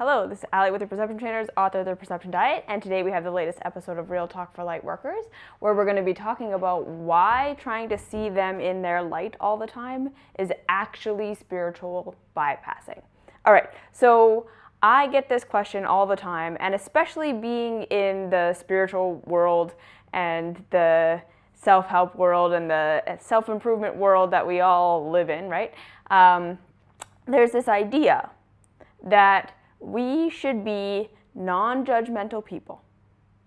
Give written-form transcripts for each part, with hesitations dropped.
Hello, this is Allie with the Perception Trainers, author of The Perception Diet, and today we have the latest episode of Real Talk for Light Workers, where we're going to be talking about why trying to see them in their light all the time is actually spiritual bypassing. All right, so I get this question all the time, and especially being in the spiritual world and the self-help world and the self-improvement world that we all live in, right? There's this idea that we should be non-judgmental people,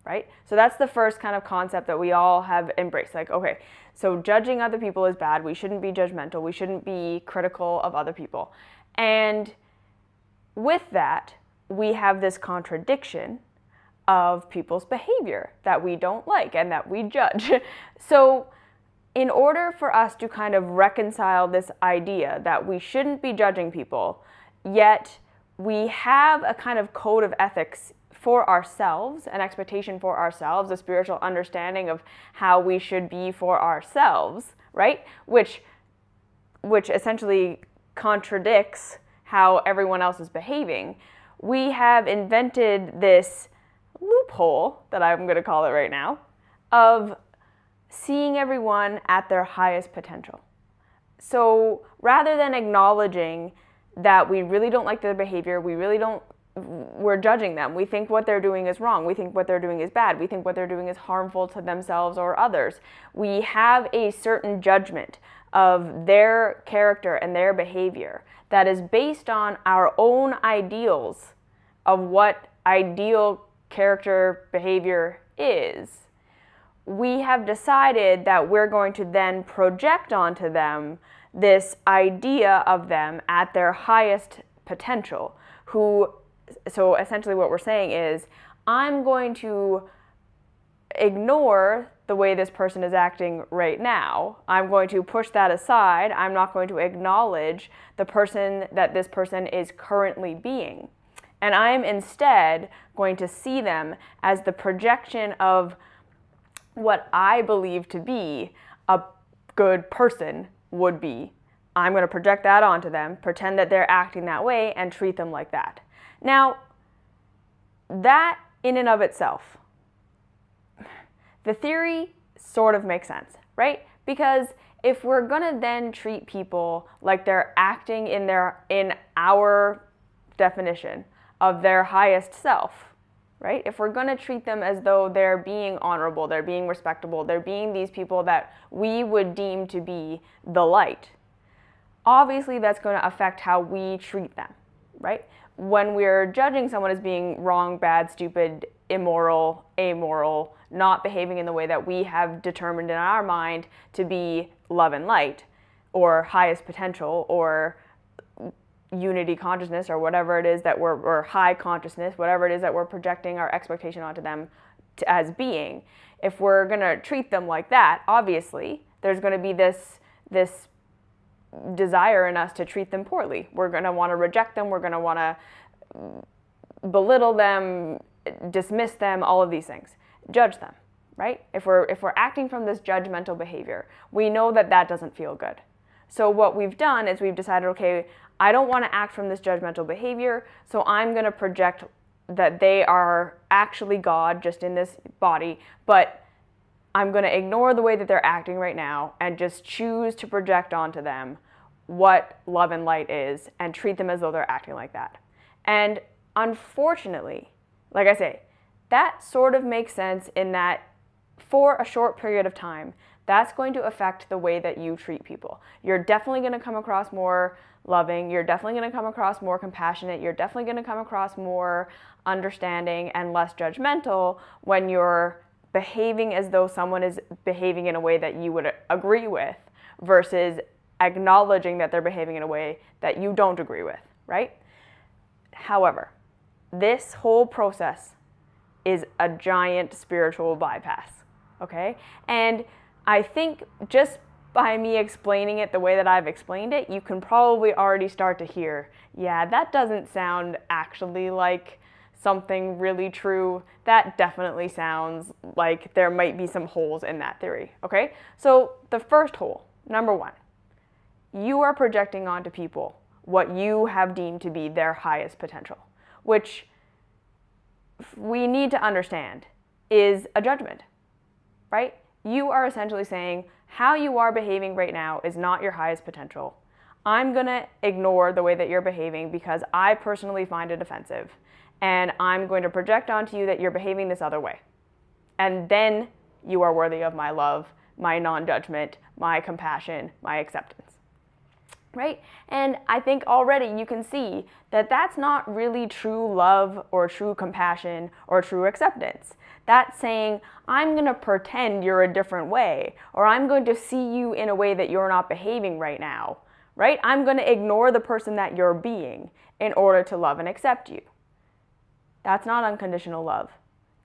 right? So that's the first kind of concept that we all have embraced. Like, okay, so judging other people is bad. We shouldn't be judgmental. We shouldn't be critical of other people. And with that, we have this contradiction of people's behavior that we don't like and that we judge. So in order for us to kind of reconcile this idea that we shouldn't be judging people, yet we have a kind of code of ethics for ourselves, an expectation for ourselves, a spiritual understanding of how we should be for ourselves, right? Which essentially contradicts how everyone else is behaving. We have invented this loophole, that I'm going to call it right now, of seeing everyone at their highest potential. So rather than acknowledging that we really don't like their behavior, we're judging them. We think what they're doing is wrong. We think what they're doing is bad. We think what they're doing is harmful to themselves or others. We have a certain judgment of their character and their behavior that is based on our own ideals of what ideal character behavior is. We have decided that we're going to then project onto them this idea of them at their highest potential, so essentially what we're saying is, I'm going to ignore the way this person is acting right now. I'm going to push that aside. I'm not going to acknowledge the person that this person is currently being. And I'm instead going to see them as the projection of what I believe to be a good person would be. I'm going to project that onto them, pretend that they're acting that way, and treat them like that. Now, that in and of itself, the theory sort of makes sense, right? Because if we're going to then treat people like they're acting in our definition of their highest self, right? If we're going to treat them as though they're being honorable, they're being respectable, they're being these people that we would deem to be the light, obviously that's going to affect how we treat them, right? When we're judging someone as being wrong, bad, stupid, immoral, amoral, not behaving in the way that we have determined in our mind to be love and light, or highest potential, or unity consciousness, or whatever it is that or high consciousness, whatever it is that we're projecting our expectation onto them as being, if we're going to treat them like that, obviously there's going to be this desire in us to treat them poorly. We're going to want to reject them. We're going to want to belittle them, dismiss them, all of these things, judge them, right? If we're acting from this judgmental behavior, we know that that doesn't feel good. So what we've done is we've decided, okay, I don't want to act from this judgmental behavior, so I'm going to project that they are actually God just in this body, but I'm going to ignore the way that they're acting right now and just choose to project onto them what love and light is and treat them as though they're acting like that. And unfortunately, like I say, that sort of makes sense in that for a short period of time, that's going to affect the way that you treat people. You're definitely going to come across more loving. You're definitely going to come across more compassionate. You're definitely going to come across more understanding and less judgmental when you're behaving as though someone is behaving in a way that you would agree with versus acknowledging that they're behaving in a way that you don't agree with, right? However, this whole process is a giant spiritual bypass, okay? And I think just by me explaining it the way that I've explained it, you can probably already start to hear, yeah, that doesn't sound actually like something really true. That definitely sounds like there might be some holes in that theory, okay? So the first hole, number one, you are projecting onto people what you have deemed to be their highest potential. which we need to understand is a judgment, right? You are essentially saying how you are behaving right now is not your highest potential. I'm going to ignore the way that you're behaving because I personally find it offensive. And I'm going to project onto you that you're behaving this other way. And then you are worthy of my love, my non-judgment, my compassion, my acceptance. Right? And I think already you can see that that's not really true love or true compassion or true acceptance. That's saying, I'm going to pretend you're a different way, or I'm going to see you in a way that you're not behaving right now. Right? I'm going to ignore the person that you're being in order to love and accept you. That's not unconditional love.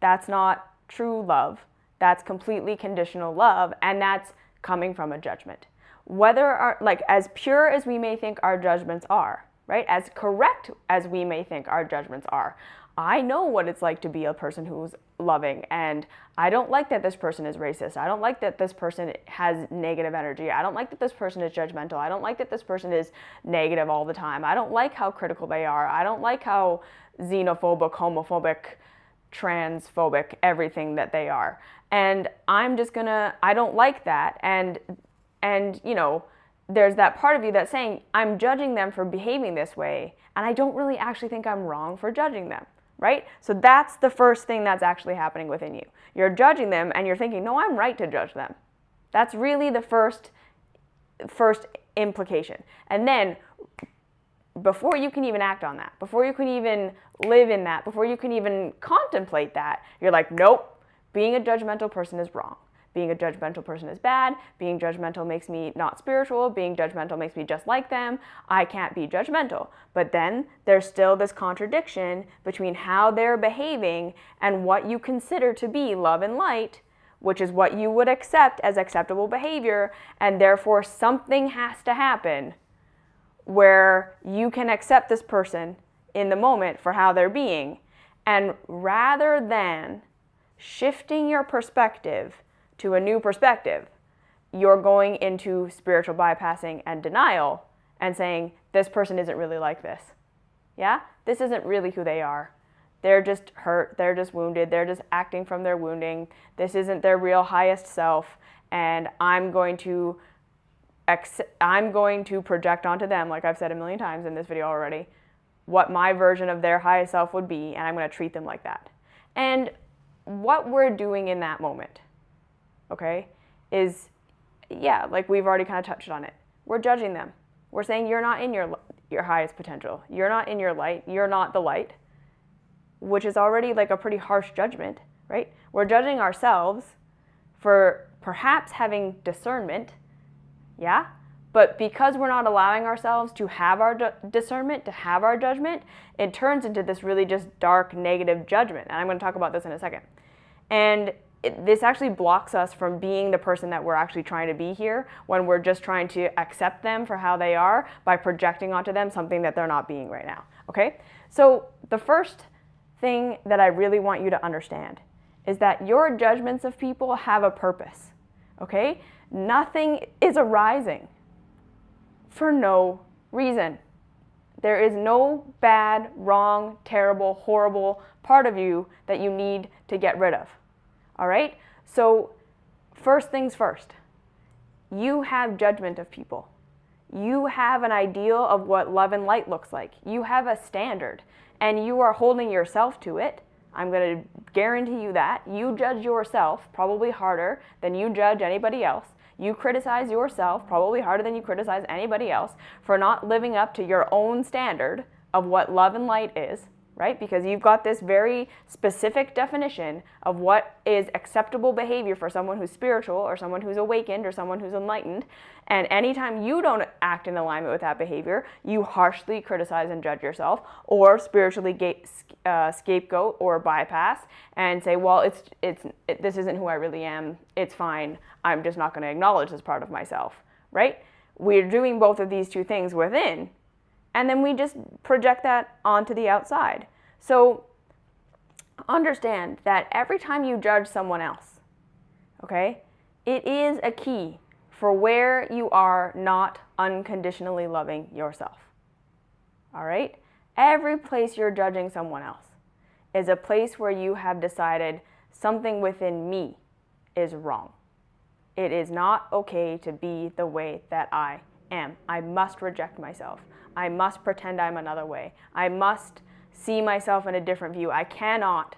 That's not true love. That's completely conditional love, and that's coming from a judgment. Whether as pure as we may think our judgments are, right? As correct as we may think our judgments are. I know what it's like to be a person who's loving, and I don't like that this person is racist. I don't like that this person has negative energy. I don't like that this person is judgmental. I don't like that this person is negative all the time. I don't like how critical they are. I don't like how xenophobic, homophobic, transphobic, everything that they are. And I don't like that. And you know, there's that part of you that's saying, I'm judging them for behaving this way, and I don't really actually think I'm wrong for judging them, right? So that's the first thing that's actually happening within you. You're judging them, and you're thinking, no, I'm right to judge them. That's really the first implication. And then, before you can even act on that, before you can even live in that, before you can even contemplate that, you're like, nope, being a judgmental person is wrong. Being a judgmental person is bad. Being judgmental makes me not spiritual. Being judgmental makes me just like them. I can't be judgmental. But then there's still this contradiction between how they're behaving and what you consider to be love and light, which is what you would accept as acceptable behavior, and therefore something has to happen where you can accept this person in the moment for how they're being, and rather than shifting your perspective to a new perspective, you're going into spiritual bypassing and denial and saying, this person isn't really like this. Yeah? This isn't really who they are. They're just hurt, they're just wounded, they're just acting from their wounding. This isn't their real highest self, and I'm going to project onto them, like I've said a million times in this video already, what my version of their highest self would be, and I'm going to treat them like that. And what we're doing in that moment, okay, is, yeah, like we've already kind of touched on it. We're judging them. We're saying you're not in your highest potential. You're not in your light. You're not the light, which is already like a pretty harsh judgment, right? We're judging ourselves for perhaps having discernment, yeah? But because we're not allowing ourselves to have our discernment, to have our judgment, it turns into this really just dark, negative judgment. And I'm going to talk about this in a second. And this actually blocks us from being the person that we're actually trying to be here when we're just trying to accept them for how they are by projecting onto them something that they're not being right now, okay? So the first thing that I really want you to understand is that your judgments of people have a purpose, okay? Nothing is arising for no reason. There is no bad, wrong, terrible, horrible part of you that you need to get rid of. All right? So first things first, you have judgment of people. You have an ideal of what love and light looks like. You have a standard, and you are holding yourself to it. I'm going to guarantee you that. You judge yourself probably harder than you judge anybody else. You criticize yourself probably harder than you criticize anybody else for not living up to your own standard of what love and light is, right? Because you've got this very specific definition of what is acceptable behavior for someone who's spiritual or someone who's awakened or someone who's enlightened. And anytime you don't act in alignment with that behavior, you harshly criticize and judge yourself, or spiritually scapegoat or bypass and say, well, this isn't who I really am. It's fine. I'm just not going to acknowledge this part of myself, right? We're doing both of these two things within, and then we just project that onto the outside. So understand that every time you judge someone else, okay, it is a key for where you are not unconditionally loving yourself. All right? Every place you're judging someone else is a place where you have decided something within me is wrong. It is not okay to be the way that I am. I must reject myself. I must pretend I'm another way. I must see myself in a different view. I cannot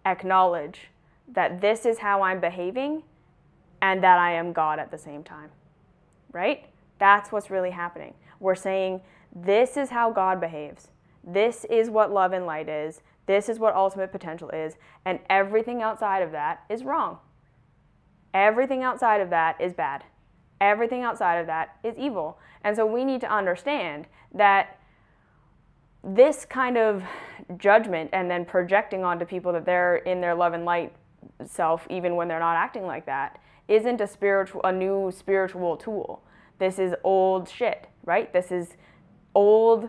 acknowledge that this is how I'm behaving and that I am God at the same time, right? That's what's really happening. We're saying this is how God behaves. This is what love and light is. This is what ultimate potential is. And everything outside of that is wrong. Everything outside of that is bad. Everything outside of that is evil. And so we need to understand that this kind of judgment and then projecting onto people that they're in their love and light self, even when they're not acting like that, isn't a new spiritual tool. This is old shit, right? This is old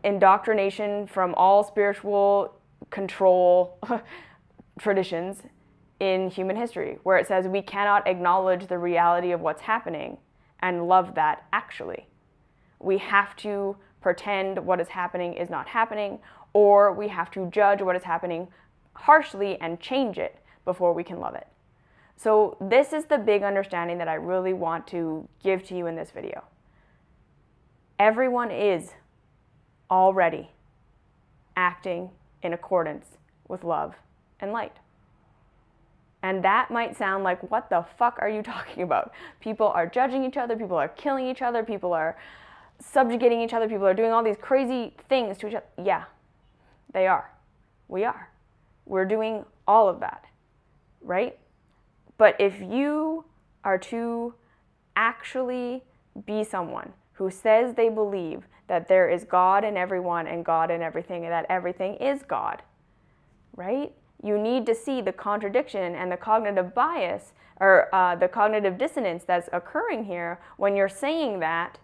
indoctrination from all spiritual control traditions in human history, where it says we cannot acknowledge the reality of what's happening and love that actually. We have to pretend what is happening is not happening, or we have to judge what is happening harshly and change it before we can love it. So this is the big understanding that I really want to give to you in this video. Everyone is already acting in accordance with love and light. And that might sound like, what the fuck are you talking about? People are judging each other, people are killing each other, people are subjugating each other, people are doing all these crazy things to each other. Yeah, they are. We are. We're doing all of that, right? But if you are to actually be someone who says they believe that there is God in everyone and God in everything and that everything is God, right? You need to see the contradiction and the cognitive bias or the cognitive dissonance that's occurring here when you're saying that,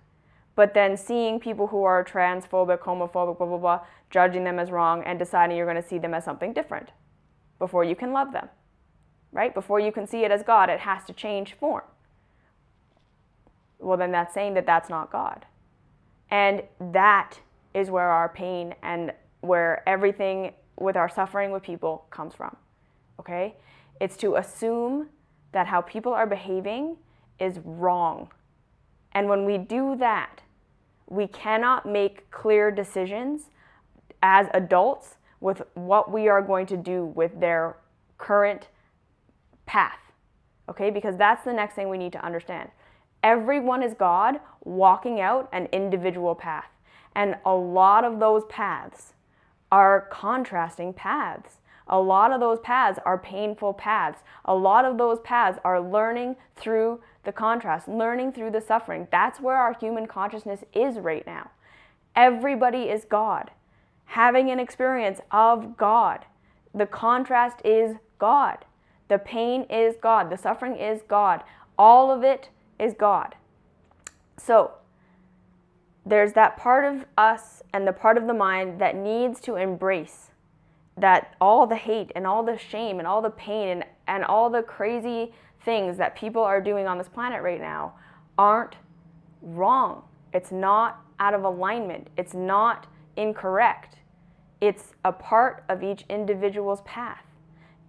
but then seeing people who are transphobic, homophobic, blah, blah, blah, judging them as wrong and deciding you're going to see them as something different before you can love them, right? Before you can see it as God, it has to change form. Well, then that's saying that that's not God. And that is where our pain and where everything with our suffering with people comes from, okay? It's to assume that how people are behaving is wrong. And when we do that, we cannot make clear decisions as adults with what we are going to do with their current path, okay? Because that's the next thing we need to understand. Everyone is God walking out an individual path. And a lot of those paths are contrasting paths. A lot of those paths are painful paths. A lot of those paths are learning through the contrast, learning through the suffering. That's where our human consciousness is right now. Everybody is God, having an experience of God. The contrast is God. The pain is God. The suffering is God. All of it is God. So there's that part of us and the part of the mind that needs to embrace that all the hate and all the shame and all the pain and all the crazy things that people are doing on this planet right now aren't wrong. It's not out of alignment. It's not incorrect. It's a part of each individual's path.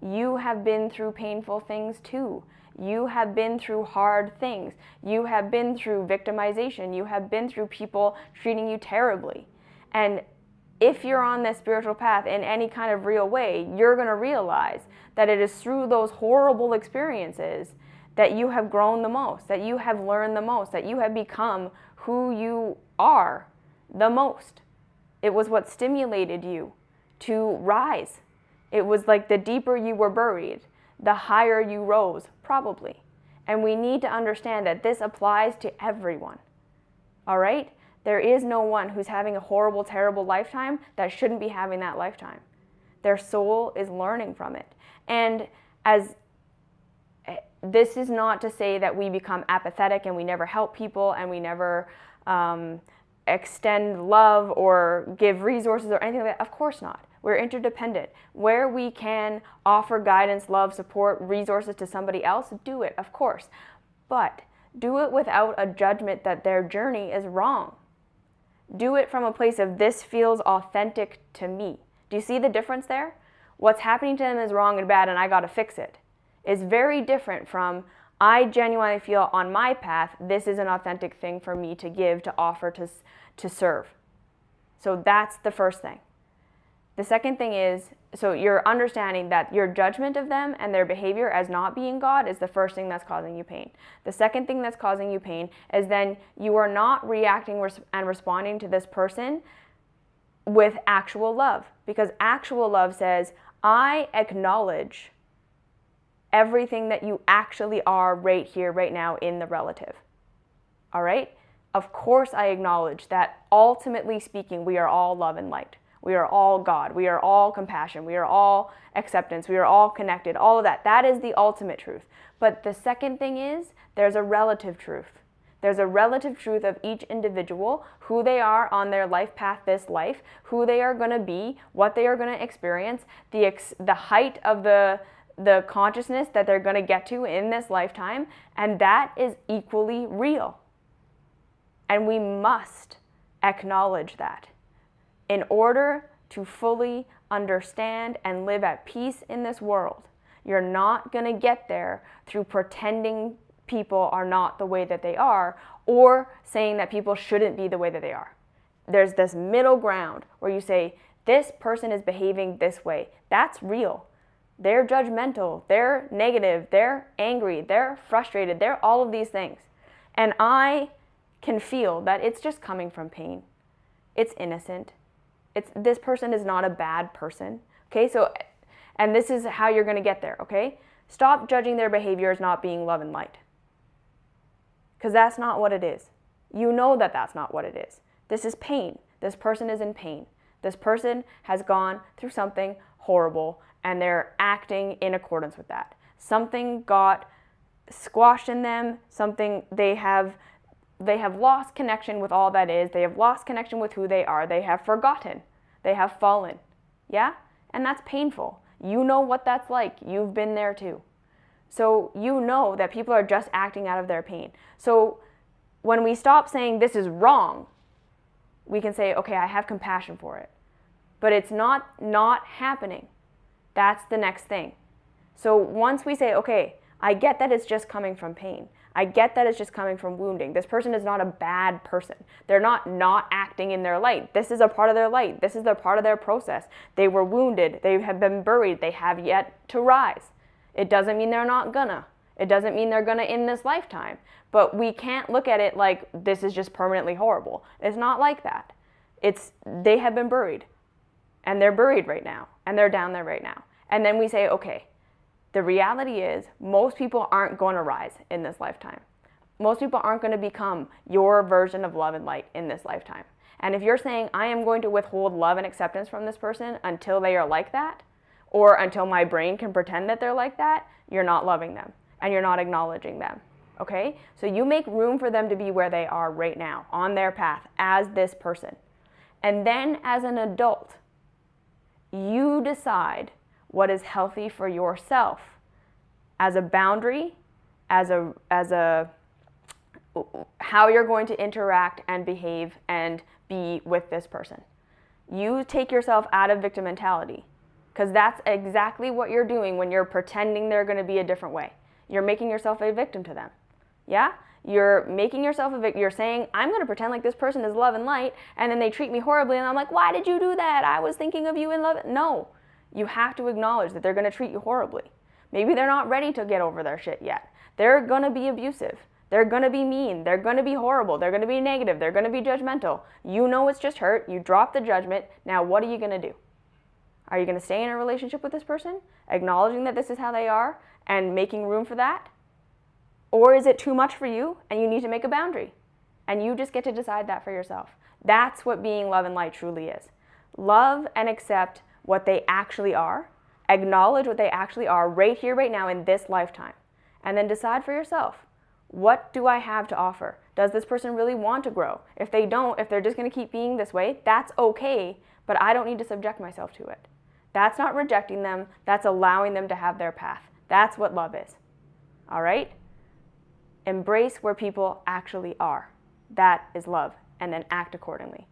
You have been through painful things too. You have been through hard things. You have been through victimization. You have been through people treating you terribly. And if you're on this spiritual path in any kind of real way, you're going to realize that it is through those horrible experiences that you have grown the most, that you have learned the most, that you have become who you are the most. It was what stimulated you to rise. It was like the deeper you were buried, the higher you rose, probably. And we need to understand that this applies to everyone. All right? There is no one who's having a horrible, terrible lifetime that shouldn't be having that lifetime. Their soul is learning from it. And as this is not to say that we become apathetic and we never help people and we never extend love or give resources or anything like that. Of course not. We're interdependent. Where we can offer guidance, love, support, resources to somebody else, do it, of course. But do it without a judgment that their journey is wrong. Do it from a place of this feels authentic to me. Do you see the difference there? What's happening to them is wrong and bad and I got to fix it. Is very different from I genuinely feel on my path this is an authentic thing for me to give, to offer, to serve. So that's the first thing. The second thing is, so you're understanding that your judgment of them and their behavior as not being God is the first thing that's causing you pain. The second thing that's causing you pain is then you are not reacting and responding to this person with actual love. Because actual love says, I acknowledge everything that you actually are right here, right now in the relative. All right? Of course I acknowledge that ultimately speaking, we are all love and light. We are all God. We are all compassion. We are all acceptance. We are all connected. All of that. That is the ultimate truth. But the second thing is there's a relative truth. There's a relative truth of each individual, who they are on their life path, this life, who they are going to be, what they are going to experience, the height of the consciousness that they're going to get to in this lifetime, and that is equally real. And we must acknowledge that. In order to fully understand and live at peace in this world, you're not going to get there through pretending people are not the way that they are or saying that people shouldn't be the way that they are. There's this middle ground where you say, this person is behaving this way. That's real. They're judgmental, they're negative, they're angry, they're frustrated, they're all of these things. And I can feel that it's just coming from pain. It's innocent. This person is not a bad person. Okay, so, and this is how you're going to get there, okay? Stop judging their behavior as not being love and light. Because that's not what it is. You know that that's not what it is. This is pain. This person is in pain. This person has gone through something horrible and they're acting in accordance with that. Something got squashed in them, something they have lost connection with all that is. They have lost connection with who they are. They have forgotten. They have fallen. Yeah? And that's painful. You know what that's like. You've been there too. So you know that people are just acting out of their pain. So when we stop saying this is wrong, we can say, okay, I have compassion for it. But it's not happening. That's the next thing. So once we say, okay, I get that it's just coming from pain. I get that it's just coming from wounding. This person is not a bad person. They're not acting in their light. This is a part of their light. This is a part of their process. They were wounded. They have been buried. They have yet to rise. It doesn't mean they're not gonna. It doesn't mean they're gonna in this lifetime. But we can't look at it like this is just permanently horrible. It's not like that. They have been buried. And they're buried right now. And they're down there right now. And then we say, okay, the reality is most people aren't going to rise in this lifetime. Most people aren't going to become your version of love and light in this lifetime. And if you're saying, I am going to withhold love and acceptance from this person until they are like that, or until my brain can pretend that they're like that, you're not loving them and you're not acknowledging them. Okay? So you make room for them to be where they are right now, on their path as this person. And then as an adult, you decide what is healthy for yourself as a boundary, as a how you're going to interact and behave and be with this person. You take yourself out of victim mentality, because that's exactly what you're doing when you're pretending they're going to be a different way. You're making yourself a victim to them. Yeah? You're making yourself a victim. You're saying, I'm going to pretend like this person is love and light, and then they treat me horribly, and I'm like, why did you do that? I was thinking of you in love. No. You have to acknowledge that they're going to treat you horribly. Maybe they're not ready to get over their shit yet. They're going to be abusive. They're going to be mean. They're going to be horrible. They're going to be negative. They're going to be judgmental. You know it's just hurt. You drop the judgment. Now what are you going to do? Are you going to stay in a relationship with this person, acknowledging that this is how they are and making room for that? Or is it too much for you and you need to make a boundary? And you just get to decide that for yourself. That's what being love and light truly is. Love and accept what they actually are, acknowledge what they actually are right here, right now in this lifetime, and then decide for yourself, what do I have to offer? Does this person really want to grow? If they don't, if they're just going to keep being this way, that's okay, but I don't need to subject myself to it. That's not rejecting them, that's allowing them to have their path. That's what love is. All right? Embrace where people actually are. That is love, and then act accordingly.